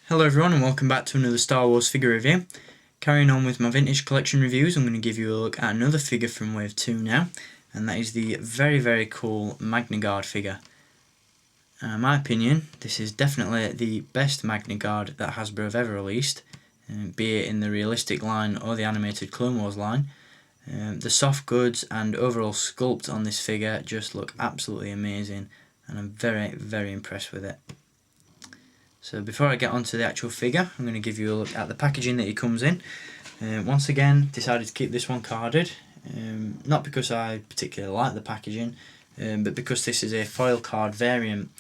Hello everyone and welcome back to another Star Wars figure review. Carrying on with my vintage collection reviews, I'm going to give you a look at another figure from Wave 2 now, and that is the very cool Magnaguard figure. In my opinion, this is definitely the best Magnaguard that Hasbro have ever released, be it in the realistic line or the animated Clone Wars line. The soft goods and overall sculpt on this figure just look absolutely amazing, and I'm very impressed with it. So before I get onto the actual figure, I'm going to give you a look at the packaging that he comes in. Once again, decided to keep this one carded, not because I particularly like the packaging, but because this is a foil card variant,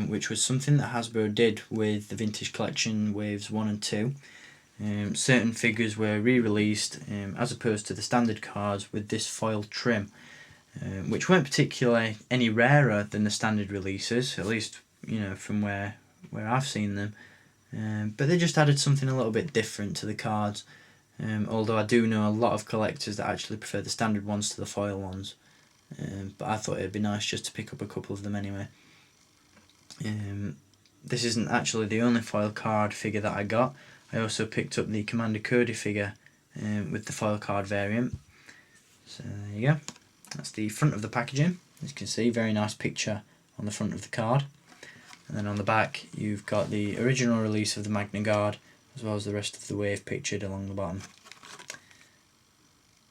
which was something that Hasbro did with the vintage collection waves 1 and 2. Certain figures were re-released as opposed to the standard cards with this foil trim, which weren't particularly any rarer than the standard releases, at least from where I've seen them, but they just added something a little bit different to the cards, although I do know a lot of collectors that actually prefer the standard ones to the foil ones, but I thought it'd be nice just to pick up a couple of them anyway. This isn't actually the only foil card figure that I got. I also picked up the Commander Cody figure with the foil card variant. So there you go, that's the front of the packaging. As you can see, very nice picture on the front of the card. And then on the back you've got the original release of the Magnaguard, as well as the rest of the wave pictured along the bottom.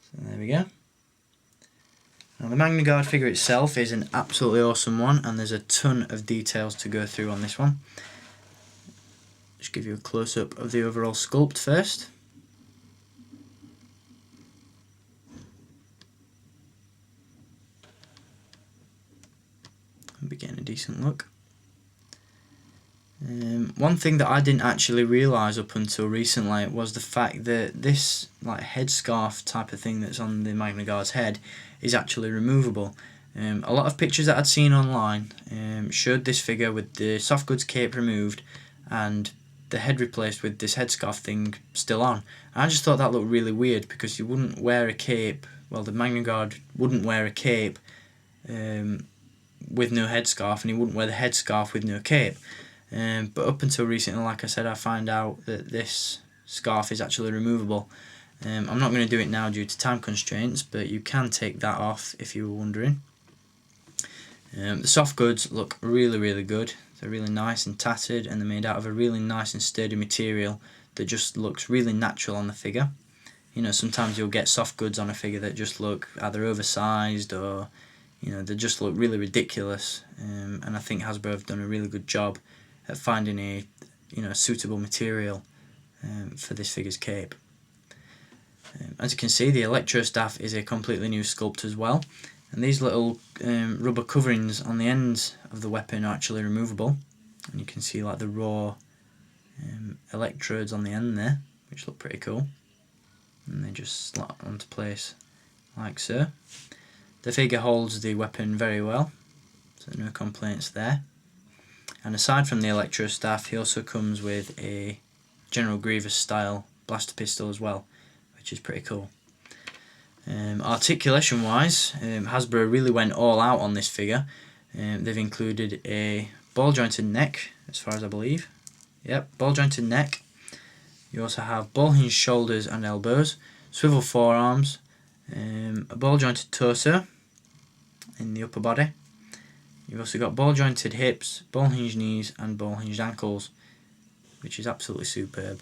So there we go. Now the Magnaguard figure itself is an absolutely awesome one, and there's a ton of details to go through on this one. Just give you a close-up of the overall sculpt first. I'll be getting a decent look. One thing that I didn't actually realise up until recently was the fact that this headscarf type of thing that's on the Magnaguard's head is actually removable. A lot of pictures that I'd seen online showed this figure with the soft goods cape removed and the head replaced with this headscarf thing still on. And I just thought that looked really weird, because you wouldn't wear a cape, well, the Magnaguard wouldn't wear a cape with no headscarf, and he wouldn't wear the headscarf with no cape. But up until recently, like I said, I found out that this scarf is actually removable. I'm not going to do it now due to time constraints, but you can take that off if you were wondering. The soft goods look really good. They're really nice and tattered, and they're made out of a really nice and sturdy material that just looks really natural on the figure. Sometimes you'll get soft goods on a figure that just look either oversized or they just look really ridiculous, and I think Hasbro have done a really good job at finding a suitable material for this figure's cape. As you can see, the electro staff is a completely new sculpt as well, and these little rubber coverings on the ends of the weapon are actually removable, and you can see the raw electrodes on the end there, which look pretty cool, and they just slot onto place like so. The figure holds the weapon very well, so no complaints there. And aside from the electro staff, he also comes with a General Grievous style blaster pistol as well, which is pretty cool. Articulation wise, Hasbro really went all out on this figure. They've included a ball jointed neck, as far as I believe. Yep, ball jointed neck. You also have ball hinged shoulders and elbows, swivel forearms, a ball jointed torso in the upper body. You've also got ball jointed hips, ball hinged knees and ball hinged ankles, which is absolutely superb.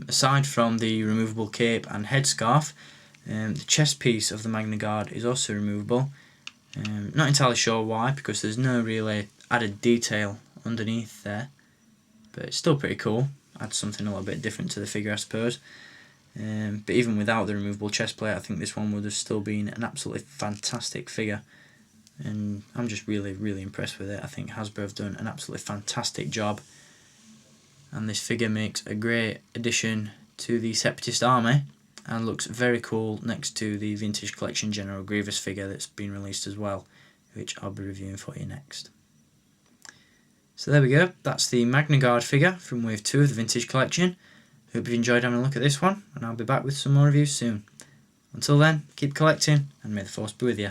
Aside from the removable cape and headscarf, the chest piece of the Magnaguard is also removable. Not entirely sure why, because there's no really added detail underneath there, but it's still pretty cool. Adds something a little bit different to the figure, I suppose. But even without the removable chest plate, I think this one would have still been an absolutely fantastic figure, and I'm just really impressed with it. I think Hasbro have done an absolutely fantastic job, and this figure makes a great addition to the Separatist army and looks very cool next to the vintage collection General Grievous figure that's been released as well, which I'll be reviewing for you next. So there we go, that's the Magnaguard figure from Wave 2 of the vintage collection. Hope you've enjoyed having a look at this one, and I'll be back with some more reviews soon. Until then, keep collecting, and may the Force be with you.